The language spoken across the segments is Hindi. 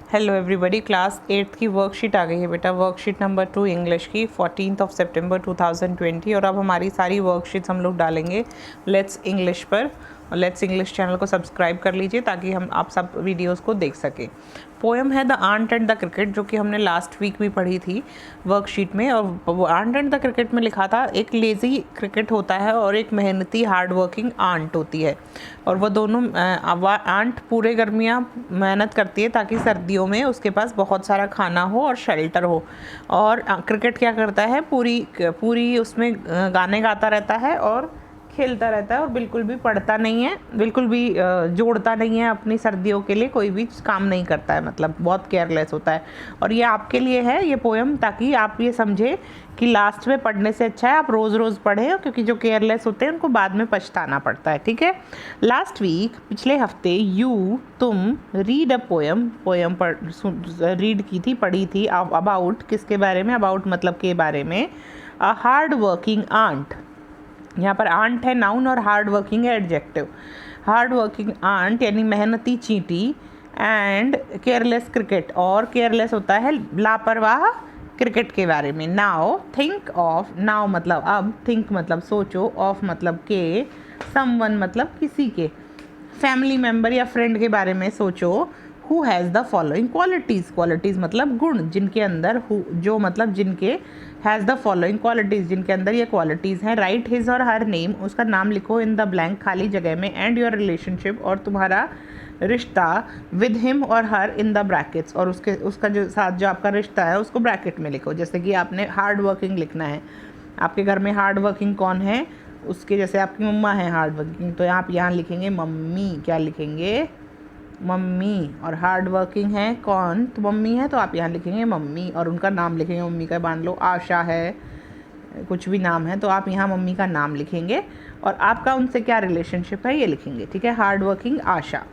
हेलो एवरीबॉडी, क्लास 8th की वर्कशीट आ गई है बेटा। वर्कशीट नंबर 2 इंग्लिश की 14 सितंबर 2020। और अब हमारी सारी वर्कशीट्स हम लोग डालेंगे लेट्स इंग्लिश पर। और लेट्स इंग्लिश चैनल को सब्सक्राइब कर लीजिए ताकि हम आप सब वीडियोस को देख सकें। पोएम है the ant and the cricket, जो कि हमने लास्ट वीक भी पढ़ी थी वर्कशीट में। और वो आंट एंड द क्रिकेट में लिखा था एक लेज़ी क्रिकेट होता है और एक मेहनती हार्ड वर्किंग आंट होती है। और वो दोनों आंट पूरे गर्मियाँ मेहनत करती है ताकि सर्दियों में उसके पास बहुत सारा खाना हो और शेल्टर हो। और क्रिकेट क्या करता है, पूरी उसमें गाने गाता रहता है और खेलता रहता है और बिल्कुल भी पढ़ता नहीं है, बिल्कुल भी जोड़ता नहीं है अपनी सर्दियों के लिए, कोई भी काम नहीं करता है, मतलब बहुत केयरलेस होता है। और ये आपके लिए है ये पोएम, ताकि आप ये समझें कि लास्ट में पढ़ने से अच्छा है आप रोज़ रोज़ पढ़ें, क्योंकि जो केयरलेस होते हैं उनको बाद में पछताना पड़ता है। ठीक है। लास्ट वीक, पिछले हफ्ते, तुम रीड अ पोएम रीड की थी, पढ़ी थी अबाउट किसके बारे में, अबाउट मतलब के बारे में, अ हार्ड वर्किंग आंट। यहाँ पर आंट है नाउन और हार्ड वर्किंग है एडजेक्टिव। हार्ड वर्किंग आंट यानी मेहनती चींटी, एंड केयरलेस क्रिकेट, और केयरलेस होता है लापरवाह क्रिकेट के बारे में। नाउ थिंक ऑफ, नाउ मतलब अब, थिंक मतलब सोचो, ऑफ मतलब के, समवन मतलब किसी के, फैमिली मेम्बर या फ्रेंड के बारे में सोचो। Who has the following qualities, qualities मतलब गुण, जिनके अंदर जो मतलब जिनके, हैज़ द फॉलोइंग क्वालिटीज़ जिनके अंदर ये क्वालिटीज़ हैं। राइट हिज और हर नेम, उसका नाम लिखो इन द ब्लैंक खाली जगह में, एंड योर रिलेशनशिप और तुम्हारा रिश्ता, विद हिम और हर इन द ब्रैकेट्स, और उसका जो साथ जो आपका रिश्ता है उसको ब्रैकेट में लिखो। जैसे कि आपने हार्ड वर्किंग लिखना है, आपके घर में हार्ड वर्किंग कौन है, उसके जैसे आपकी मम्मा है हार्ड वर्किंग, तो आप यहाँ लिखेंगे मम्मी, क्या लिखेंगे, मम्मी। और हार्ड वर्किंग है कौन, तो मम्मी है, तो आप यहाँ लिखेंगे मम्मी और उनका नाम लिखेंगे। मम्मी का मान लो आशा है, कुछ भी नाम है, तो आप यहाँ मम्मी का नाम लिखेंगे और आपका उनसे क्या रिलेशनशिप है ये लिखेंगे। ठीक है। हार्ड वर्किंग आशा।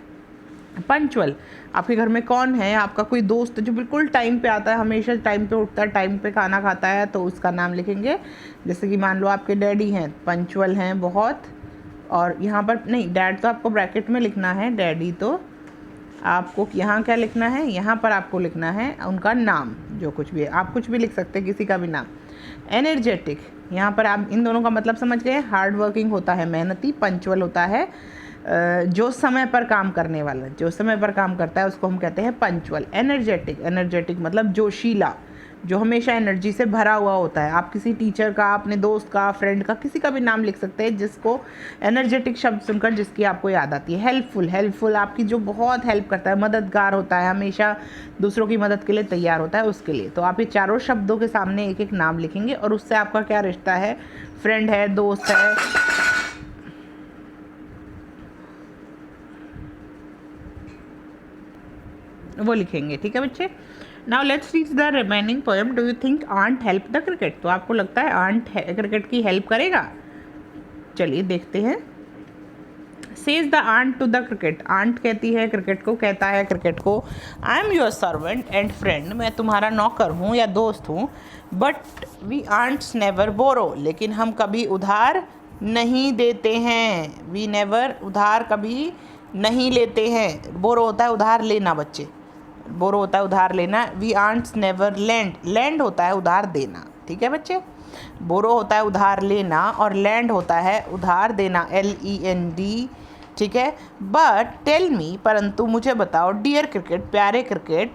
पंचुअल, आपके घर में कौन है, आपका कोई दोस्त जो बिल्कुल टाइम पे आता है, हमेशा टाइम पे उठता है, टाइम पे खाना खाता है, तो उसका नाम लिखेंगे। जैसे कि मान लो आपके डैडी हैं, पंचुअल हैं बहुत। और यहाँ पर नहीं, डैड तो आपको ब्रैकेट में लिखना है, डैडी तो आपको यहाँ क्या लिखना है, यहाँ पर आपको लिखना है उनका नाम, जो कुछ भी है, आप कुछ भी लिख सकते हैं, किसी का भी नाम। एनर्जेटिक, यहाँ पर आप इन दोनों का मतलब समझ गए। हार्ड वर्किंग होता है मेहनती, पंचुअल होता है जो समय पर काम करने वाला, जो समय पर काम करता है उसको हम कहते हैं पंचुअल। एनर्जेटिक, एनर्जेटिक मतलब जोशीला, जो हमेशा एनर्जी से भरा हुआ होता है। आप किसी टीचर का, अपने दोस्त का, फ्रेंड का, किसी का भी नाम लिख सकते हैं जिसको एनर्जेटिक शब्द सुनकर जिसकी आपको याद आती है। हेल्पफुल, हेल्पफुल आपकी जो बहुत हेल्प करता है, मददगार होता है, हमेशा दूसरों की मदद के लिए तैयार होता है, उसके लिए। तो आप ये चारों शब्दों के सामने एक एक नाम लिखेंगे और उससे आपका क्या रिश्ता है, फ्रेंड है, दोस्त है, वो लिखेंगे। ठीक है बच्चे। Now let's read the remaining poem. Do you think ant help the cricket, तो आपको लगता है आंट क्रिकेट की हेल्प करेगा? चलिए देखते हैं। Says the ant to the cricket, ant कहती है क्रिकेट को, कहता है क्रिकेट को, I am your servant and friend, मैं तुम्हारा नौकर हूँ या दोस्त हूँ, but we ants never borrow, लेकिन हम कभी उधार नहीं देते हैं। वी नेवर, उधार कभी नहीं लेते हैं। बोरो होता है उधार लेना बच्चे, बोरो होता है उधार लेना। We ants never lend, lend होता है उधार देना। ठीक है बच्चे। बोरो होता है उधार लेना और लैंड होता है उधार देना, LEND। ठीक है। बट टेल मी, परंतु मुझे बताओ, डियर क्रिकेट, प्यारे क्रिकेट,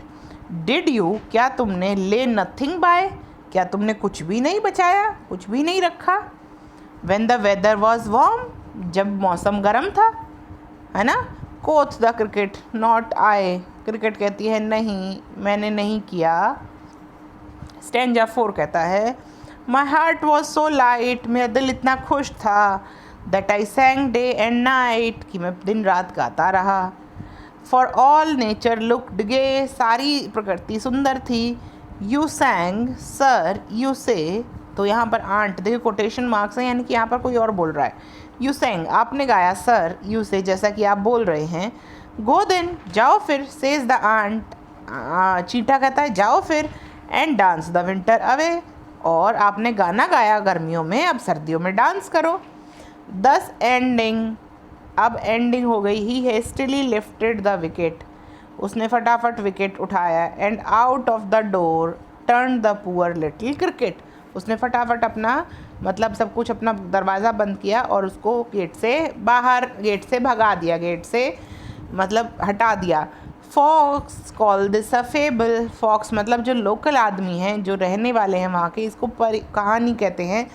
डिड यू, क्या तुमने, ले नथिंग बाय, क्या तुमने कुछ भी नहीं बचाया, कुछ भी नहीं रखा, when the weather was warm, जब मौसम गर्म था, है ना। Quoth the cricket, not I, cricket कहती है नहीं, मैंने नहीं किया। स्टैंजा 4 कहता है, my heart was so light, मेरा दिल इतना खुश था, that I sang day and night, कि मैं दिन रात गाता रहा। फॉर ऑल नेचर लुक्ड गे, सारी प्रकृति सुंदर थी। यू सैंग सर यू से, तो यहाँ पर आंट, देखिए कोटेशन मार्क्स हैं, यानी कि यहाँ पर कोई और बोल रहा है। यू सैंग, आपने गाया, सर यू से, जैसा कि आप बोल रहे हैं। गो देन, जाओ फिर, सेज द आंट, चींटा कहता है जाओ फिर, and dance the winter away, और आपने गाना गाया गर्मियों में, अब सर्दियों में डांस करो। दस एंडिंग, अब एंडिंग हो गई। ही हेस्टिली लिफ्टेड द विकेट, उसने फटाफट विकेट उठाया। And out of the door turn the poor little cricket, उसने फटाफट अपना मतलब सब कुछ अपना दरवाज़ा बंद किया और उसको गेट से बाहर, गेट से भगा दिया, गेट से मतलब हटा दिया। Folks call this a fable, folks मतलब जो लोकल आदमी हैं, जो रहने वाले हैं वहाँ के, इसको कहानी कहते हैं।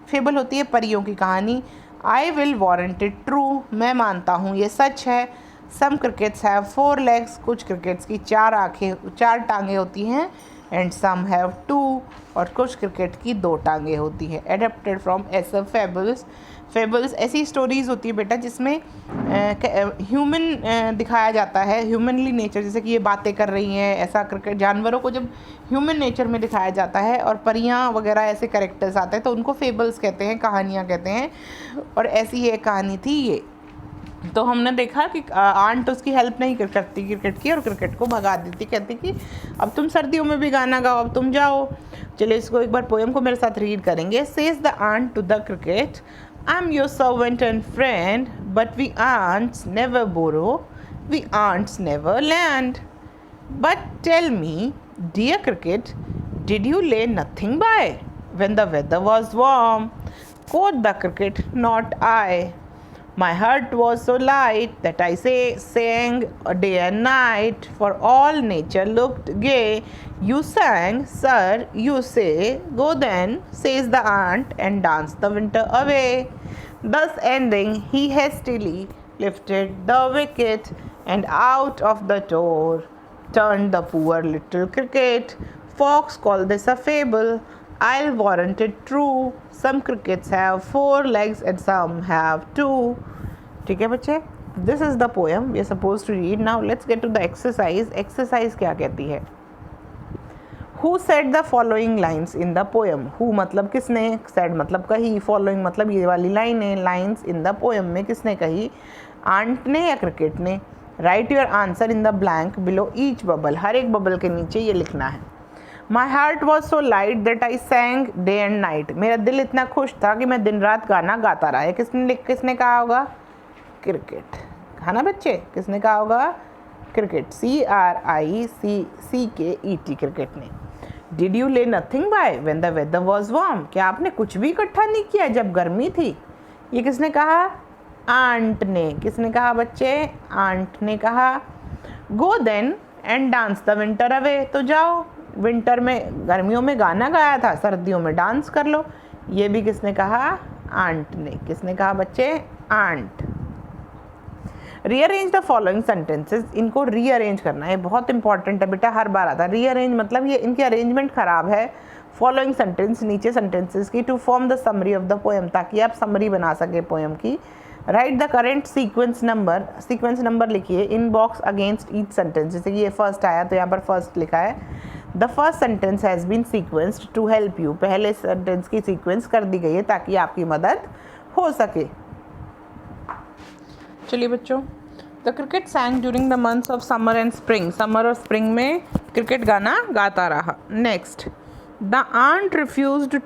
फेबल होती है परियों की कहानी। I will warrant it true, मैं मानता हूँ ये सच है। सम क्रिकेट्स हैव 4 legs, कुछ क्रिकेट्स की 4 टांगें होती हैं। एंड सम हैव 2, और कुछ क्रिकेट की 2 टांगें होती हैं। Adapted from SF fables, fables ऐसी स्टोरीज़ होती है बेटा जिसमें ह्यूमन दिखाया जाता है, ह्यूमनली नेचर, जैसे कि ये बातें कर रही हैं, ऐसा क्रिकेट जानवरों को जब ह्यूमन नेचर में दिखाया जाता है और परियां वगैरह ऐसे कैरेक्टर्स आते हैं तो उनको फेबल्स कहते हैं, कहानियाँ कहते हैं। और ऐसी ही एक कहानी थी ये। तो हमने देखा कि आंट उसकी हेल्प नहीं करती क्रिकेट की और क्रिकेट को भगा देती, कहती कि अब तुम सर्दियों में भी गाना गाओ, अब तुम जाओ। चलिए इसको एक बार पोएम को मेरे साथ रीड करेंगे। Says the ant to the cricket, I am your servant and friend, but we ants never borrow, we ants never lend. But tell me, dear cricket, did you lay nothing by when the weather was warm? Quoth the cricket, not I. My heart was so light that I sang day and night, for all nature looked gay. You sang, sir, you say, go then, says the ant, and danced the winter away. Thus ending, he hastily lifted the wicket, and out of the door turned the poor little cricket. Fox called this a fable, I'll warrant it true. Some crickets have 4 legs and some have 2. ठीक है बच्चे, this is the poem we are suppose to read. Now let's get to the exercise. Exercise क्या कहती है? Who said the following lines in the poem. Who मतलब किसने, सेड मतलब कही, फॉलोइंग मतलब ये वाली लाइनें, लाइन्स इन द पोएम में किसने कही, आंट ने या क्रिकेट ने। Write your answer in the blank below each bubble, हर एक बबल के नीचे ये लिखना है। My heart was so light that I sang day and night, मेरा दिल इतना खुश था कि मैं दिन रात गाना गाता रहा। किसने कहा होगा? क्रिकेट, है ना बच्चे? किसने कहा होगा? क्रिकेट, CRICKET, क्रिकेट ने। Did you lay nothing by when the weather was warm, क्या आपने कुछ भी इकट्ठा नहीं किया जब गर्मी थी? ये किसने कहा? आंट ने। किसने कहा बच्चे? आंट ने कहा। Go then and dance the winter away, तो जाओ विंटर में, गर्मियों में गाना गाया था, सर्दियों में डांस कर लो। ये भी किसने कहा? आंट ने। किसने कहा बच्चे? Ant. Rearrange the following sentences, इनको रीअरेंज करना है, बहुत इंपॉर्टेंट है बेटा, हर बार आता है। रीअरेंज मतलब ये इनकी अरेंजमेंट खराब है। फॉलोइंग सेंटेंस, नीचे सेंटेंसेस की, to form the summary of the poem, ताकि आप समरी बना सके पोएम की। Write the correct sequence number लिखिए in box against each sentence. जैसे कि ये फर्स्ट आया तो यहाँ पर फर्स्ट लिखा है। The first sentence has been sequenced to help you, पहले सेंटेंस की सीक्वेंस कर दी गई है ताकि आपकी मदद हो सके। चलिए बच्चों, the cricket sang during the months of summer and spring, summer और स्प्रिंग में क्रिकेट गाना गाता रहा। Next, the ant refused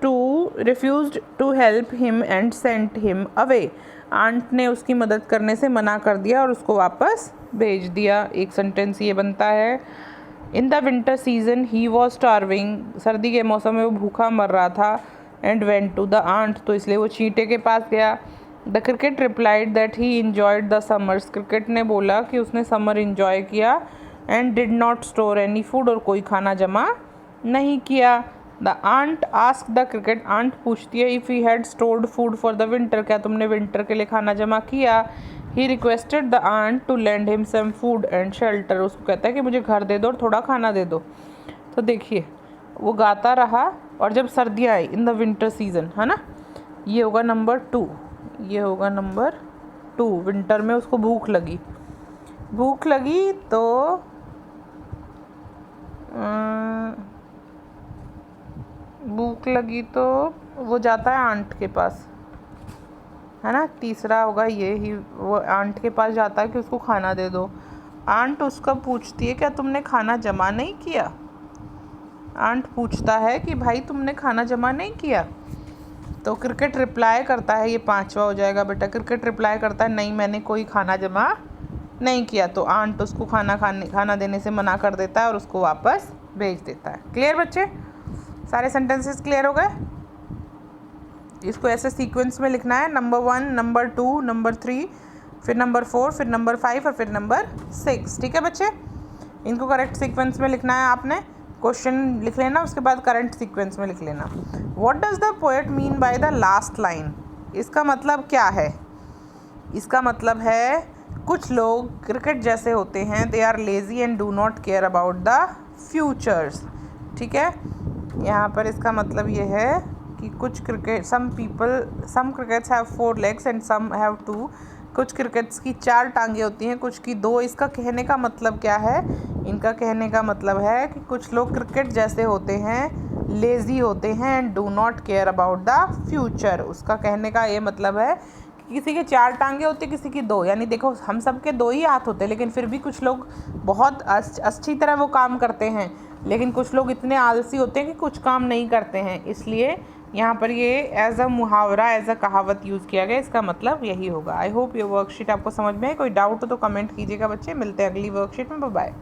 to help him and sent him away, ant ने उसकी मदद करने से मना कर दिया और उसको वापस भेज दिया। एक सेंटेंस ये बनता है। In the winter season he was starving, सर्दी के मौसम में वो भूखा मर रहा था। And went to the ant, तो इसलिए वो चींटे के पास गया। The cricket replied that he enjoyed the summers, cricket ने बोला कि उसने समर इंजॉय किया। And did not store any food, और कोई खाना जमा नहीं किया। The ant ask the cricket, ant पूछती है if he had stored food for the winter, क्या तुमने विंटर के लिए खाना जमा किया। He requested the ant to lend him some food and shelter, उसको कहता है कि मुझे घर दे दो और थोड़ा खाना दे दो। तो देखिए वो गाता रहा, और जब सर्दियाँ आई, इन द विंटर सीजन, है ना, ये होगा नंबर 2, ये होगा नंबर 2। विंटर में उसको भूख लगी तो वो जाता है आंट के पास, है ना। तीसरा होगा ये ही, वो आंट के पास जाता है कि उसको खाना दे दो। आंट उसका पूछती है क्या तुमने खाना जमा नहीं किया। आंट पूछता है कि भाई तुमने खाना जमा नहीं किया। तो क्रिकेट रिप्लाई करता है, ये 5वां हो जाएगा बेटा। क्रिकेट रिप्लाई करता है नहीं, मैंने कोई खाना जमा नहीं किया तो आंट उसको खाना देने से मना कर देता है और उसको वापस भेज देता है। क्लियर बच्चे? सारे सेंटेंसेस क्लियर हो गए? इसको ऐसे सीक्वेंस में लिखना है, नंबर 1, नंबर 2, नंबर 3, फिर नंबर 4, फिर नंबर 5 और फिर नंबर 6। ठीक है बच्चे? इनको करेक्ट सीक्वेंस में लिखना है आपने। क्वेश्चन लिख लेना, उसके बाद करंट सीक्वेंस में लिख लेना। What does the poet mean by the last line? इसका मतलब क्या है? इसका मतलब है कुछ लोग क्रिकेट जैसे होते हैं, they are lazy and do not care about the futures. ठीक है, यहाँ पर इसका मतलब ये है कि कुछ cricket some crickets have 4 legs and some have 2। कुछ क्रिकेट्स की 4 टांगे होती हैं, कुछ की 2। इसका कहने का मतलब क्या है? इनका कहने का मतलब है कि कुछ लोग क्रिकेट जैसे होते हैं, लेज़ी होते हैं and do not care about the future. उसका कहने का ये मतलब है कि किसी के 4 टांगे होते, किसी की 2। यानी देखो, हम सब के 2 ही हाथ होते हैं, लेकिन फिर भी कुछ लोग बहुत अच्छी तरह वो काम करते हैं, लेकिन कुछ लोग इतने आलसी होते हैं कि कुछ काम नहीं करते हैं। इसलिए यहाँ पर ये एज अ मुहावरा, एज अ कहावत यूज़ किया गया। इसका मतलब यही होगा। आई होप ये वर्कशीट आपको समझ में है। कोई डाउट हो तो कमेंट कीजिएगा बच्चे। मिलते हैं अगली वर्कशीट में। Bye bye.